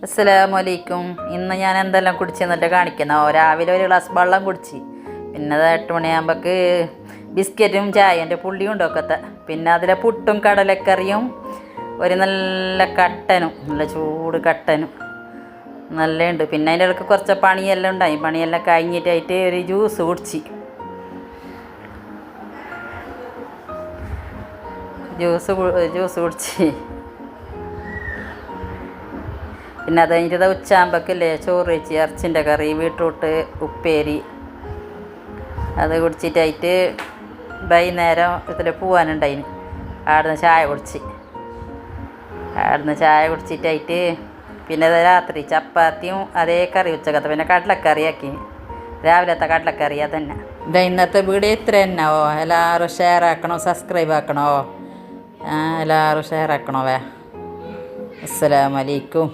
അസ്സലാമലൈക്കും. ഇന്ന് ഞാൻ എന്തെല്ലാം കുടിച്ചെന്നിട്ട് കാണിക്കുന്നോ. രാവിലെ ഒരു ഗ്ലാസ് വെള്ളം കുടിച്ച്, പിന്നെ അത് 8 മണിയാകുമ്പോൾക്ക് ബിസ്ക്കറ്റും ചായൻ്റെ പുള്ളിയും ഉണ്ടൊക്കത്തെ, പിന്നെ അതിലെ പുട്ടും കടലക്കറിയും ഒരു നല്ല കട്ടനും, നല്ല ചൂട് കട്ടനും നല്ല ഉണ്ട്. പിന്നെ അതിൻ്റെ ഇടയ്ക്ക് കുറച്ച് പണിയെല്ലാം ഉണ്ടായി. പണിയെല്ലാം കഴിഞ്ഞിട്ടായിട്ട് ഒരു ജ്യൂസ് കുടിച്ച് കുടിച്ച് പിന്നെ അത് കഴിഞ്ഞിട്ട് ഉച്ചാകുമ്പോഴേക്കില്ലേ ചോറ് വെച്ച് ഇറച്ചിൻ്റെ കറി, ബീട്രൂട്ട് ഉപ്പേരി അത് കുടിച്ചിട്ടായിട്ട് വൈകുന്നേരം ഇതിൽ പോകാനുണ്ടായിന്. അവിടുന്ന് ചായ കുടിച്ചിട്ടായിട്ട് പിന്നെ രാത്രി ചപ്പാത്തിയും അതേ കറി ഉച്ചക്കത്തെ, പിന്നെ കടലക്കറിയാക്കി. രാവിലത്തെ കടലക്കറി അതന്നെ. ഇന്നത്തെ വീഡിയോ ഇത്ര തന്നെയോ. എല്ലാവരും ഷെയർ ആക്കണോ, സബ്സ്ക്രൈബ് ആക്കണോ. എല്ലാവരും ഷെയർ ആക്കണോ. അസ്സലാമലൈക്കും.